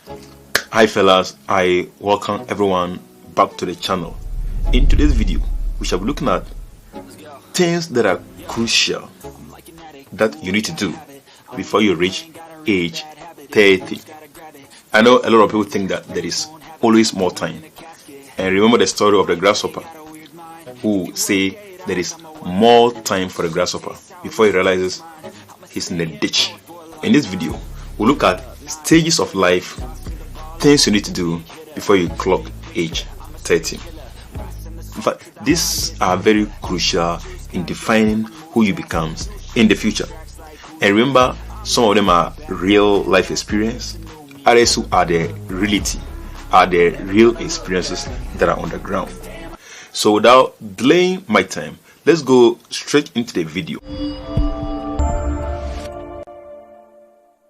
Hi fellas, I welcome everyone back to the channel. In today's video, we shall be looking at things that are crucial that you need to do before you reach age 30. I know a lot of people think that there is always more time. And remember the story of the grasshopper who say there is more time for the grasshopper before he realizes he's in the ditch. In this video, we'll look at stages of life, things you need to do before you clock age 30. In fact, these are very crucial in defining who you become in the future. And remember, some of them are real life experience, others who are the reality, are the real experiences that are on the ground. So without delaying my time, let's go straight into the video.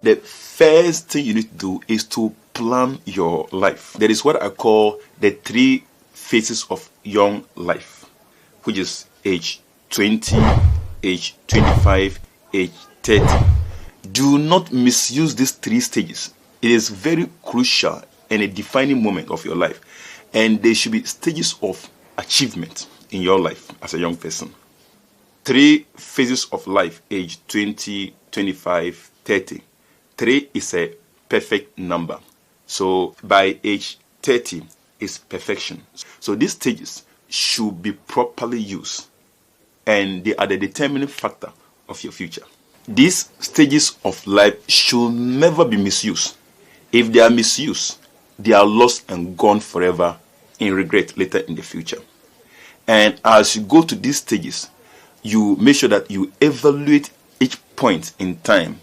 The first thing you need to do is to plan your life. There is what I call the 3 phases of young life, which is age 20, age 25, age 30. Do not misuse these 3 stages. It is very crucial and a defining moment of your life, and there should be stages of achievement in your life as a young person. 3 phases of life: age 20, 25, 30. 3 is a perfect number. So by age 30 is perfection. So these stages should be properly used, and they are the determining factor of your future. These stages of life should never be misused. If they are misused, they are lost and gone forever in regret later in the future. And as you go to these stages, you make sure that you evaluate each point in time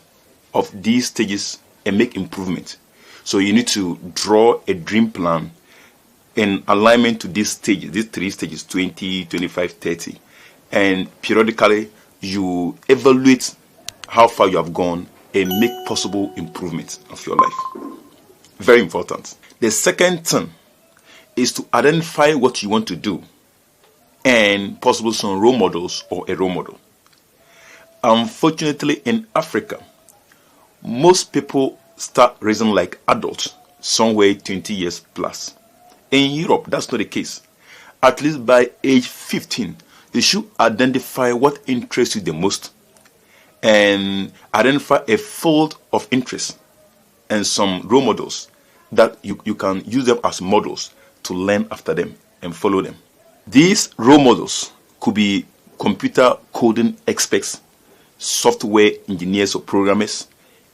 of these stages and make improvement. So you need to draw a dream plan in alignment to these stages, these 3 stages: 20, 25, 30. And periodically you evaluate how far you have gone and make possible improvements of your life. Very important. The second thing is to identify what you want to do and possibly some role models or a role model. Unfortunately, in Africa, most people start raising like adults somewhere 20 years plus. In Europe, that's not the case. At least by age 15, you should identify what interests you the most and identify a field of interest and some role models that you can use them as models to learn after them and follow them. These role models could be computer coding experts, software engineers or programmers,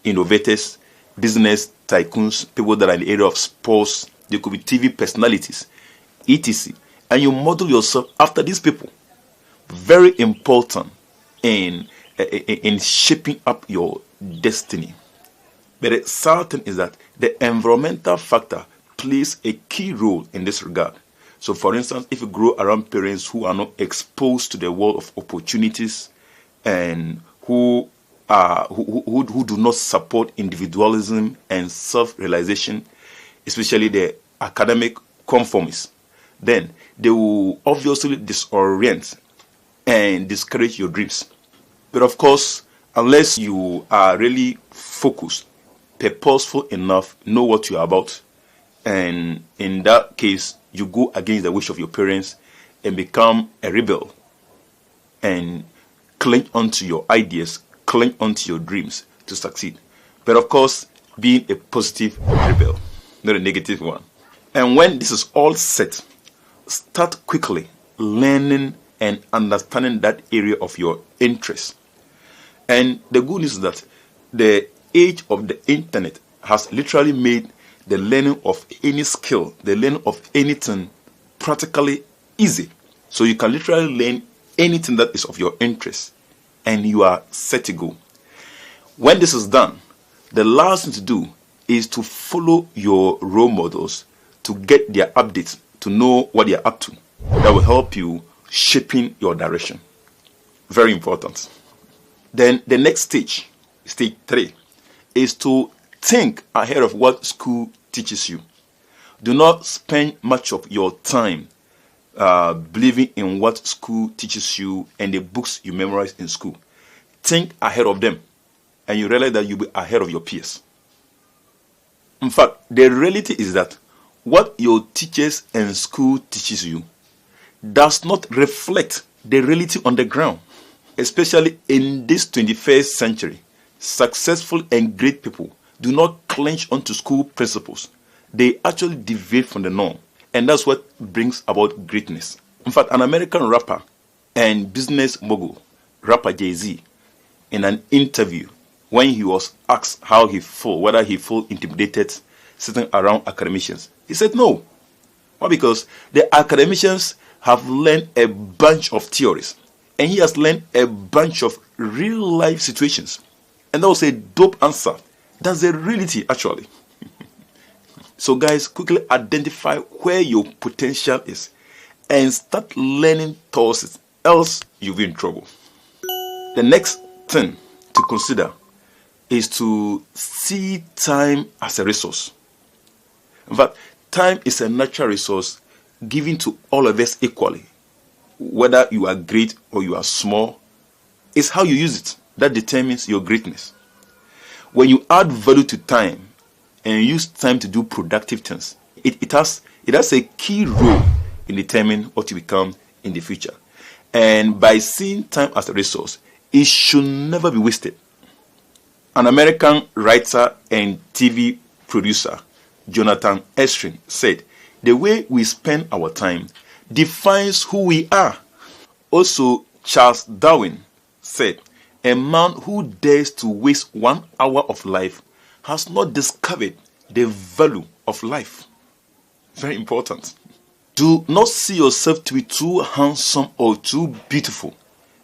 innovators, business tycoons, people that are in the area of sports. They could be TV personalities, etc. And you model yourself after these people. Very important in shaping up your destiny. But the sad thing is that the environmental factor plays a key role in this regard. So for instance, if you grow around parents who are not exposed to the world of opportunities and who do not support individualism and self-realization, especially the academic conformists, then they will obviously disorient and discourage your dreams. But of course, unless you are really focused, purposeful enough, know what you are about, and in that case, you go against the wish of your parents and become a rebel and cling onto your ideas, cling onto your dreams to succeed. But of course, being a positive rebel, not a negative one. And when this is all set, start quickly learning and understanding that area of your interest. And the good news is that the age of the internet has literally made the learning of any skill, the learning of anything practically easy. So you can literally learn anything that is of your interest and you are set to go. When this is done, the last thing to do is to follow your role models to get their updates, to know what they are up to. That will help you shaping your direction. Very important. Then the next stage, stage 3, is to think ahead of what school teaches you. Do not spend much of your time believing in what school teaches you and the books you memorize in school. Think ahead of them, and you realize that you'll be ahead of your peers. In fact, the reality is that what your teachers and school teaches you does not reflect the reality on the ground. Especially in this 21st century, successful and great people do not clench onto school principles. They actually deviate from the norm. And that's what brings about greatness. In fact, an American rapper and business mogul, rapper Jay-Z, in an interview, when he was asked how he felt, whether he felt intimidated sitting around academicians, he said no. Why? Because the academicians have learned a bunch of theories, and he has learned a bunch of real life situations. And that was a dope answer. That's the reality, actually. So guys, quickly identify where your potential is and start learning towards it, else you'll be in trouble. The next thing to consider is to see time as a resource. In fact, time is a natural resource given to all of us equally. Whether you are great or you are small, it's how you use it that determines your greatness. When you add value to time and use time to do productive things, it has a key role in determining what you become in the future. And by seeing time as a resource, it should never be wasted. An American writer and TV producer, Jonathan Estrin, said, "The way we spend our time defines who we are." Also, Charles Darwin said, "A man who dares to waste 1 hour of life has not discovered the value of life." Very important. Do not see yourself to be too handsome or too beautiful,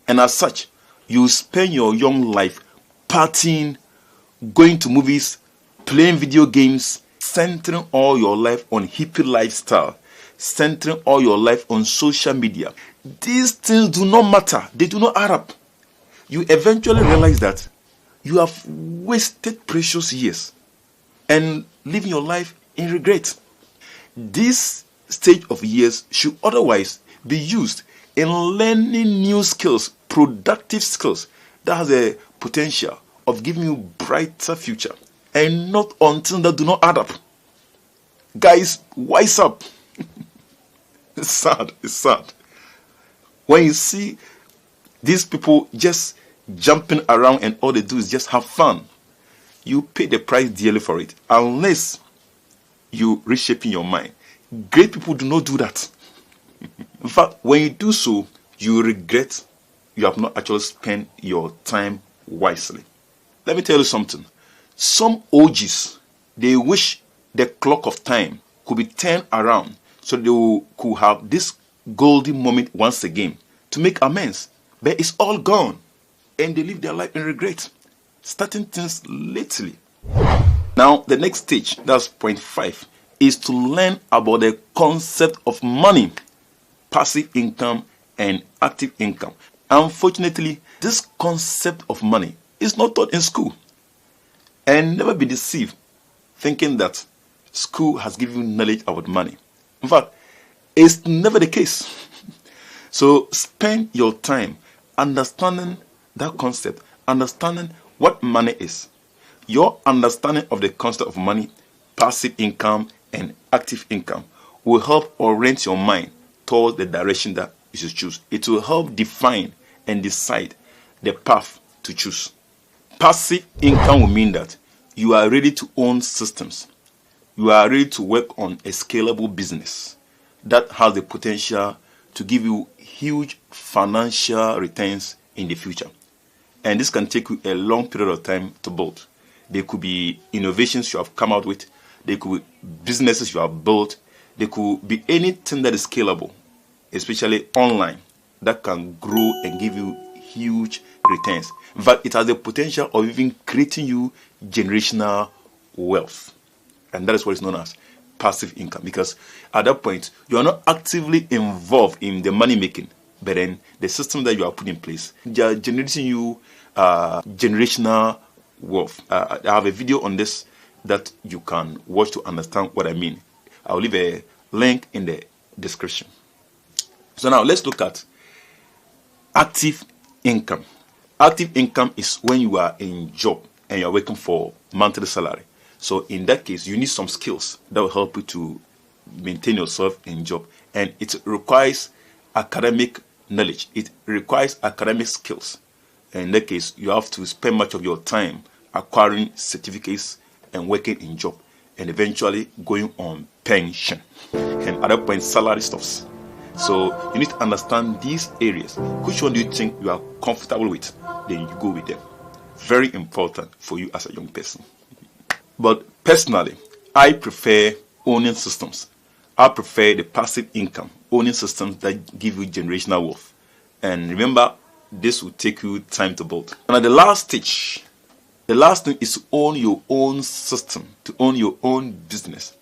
and as such, you spend your young life partying, going to movies, playing video games, centering all your life on hippie lifestyle, centering all your life on social media. These things do not matter. They do not add up. You eventually realize that you have wasted precious years and living your life in regret. This stage of years should otherwise be used in learning new skills, productive skills that has a potential of giving you brighter future, and not on things that do not add up. Guys, wise up. It's sad. When you see these people just jumping around and all they do is just have fun, you pay the price dearly for it, unless you reshaping your mind. Great people do not do that. In fact, when you do so, you regret you have not actually spent your time wisely. Let me tell you something. Some OGs, they wish the clock of time could be turned around so they could have this golden moment once again to make amends. But it's all gone, and they live their life in regret, starting things lately. Now, the next stage, that's point 5, is to learn about the concept of money, passive income, and active income. Unfortunately, this concept of money is not taught in school. And never be deceived thinking that school has given you knowledge about money. In fact, it's never the case. So spend your time understanding that concept, understanding what money is. Your understanding of the concept of money, passive income, and active income will help orient your mind towards the direction that you should choose. It will help define and decide the path to choose. Passive income will mean that you are ready to own systems. You are ready to work on a scalable business that has the potential to give you huge financial returns in the future. And this can take you a long period of time to build. There could be innovations you have come out with. There could be businesses you have built. There could be anything that is scalable, especially online, that can grow and give you huge returns. In fact, it has the potential of even creating you generational wealth. And that is what is known as passive income, because at that point, you are not actively involved in the money making, but then the system that you are put in place, they are generating you generational wealth. I have a video on this that you can watch to understand what I mean. I'll leave a link in the description. So now let's look at active income. Active income is when you are in job and you are working for monthly salary. So in that case, you need some skills that will help you to maintain yourself in job, and it requires academic knowledge. It requires academic skills. And in that case, you have to spend much of your time acquiring certificates and working in job, and eventually going on pension. And at that point, salary stops. So you need to understand these areas. Which one do you think you are comfortable with? Then you go with them. Very important for you as a young person. But personally, I prefer owning systems. I prefer the passive income, owning systems that give you generational wealth. And remember, this will take you time to build. And at the last stage, the last thing is to own your own system, to own your own business.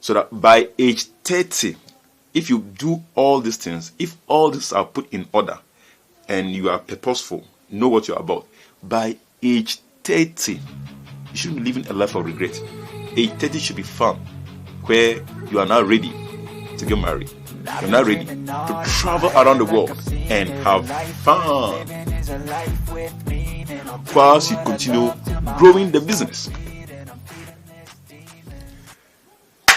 So that by age 30, if you do all these things, if all these are put in order, and you are purposeful, know what you're about, by age 30, you shouldn't be living a life of regret. Age 30 should be fun, where you are now ready to get married. You're now ready to travel around the world and have fun, whilst you continue growing the business.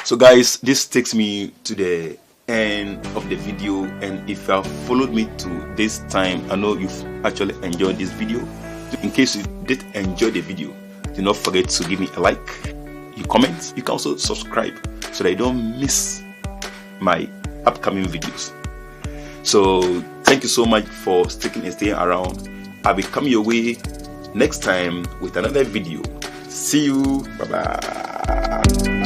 So guys, this takes me to the end of the video, and if you have followed me to this time, I know you've actually enjoyed this video. In case you did enjoy the video, do not forget to give me a like, you comment, you can also subscribe so that you don't miss my upcoming videos. So thank you so much for sticking and staying around. I'll be coming your way next time with another video. See you. Bye bye.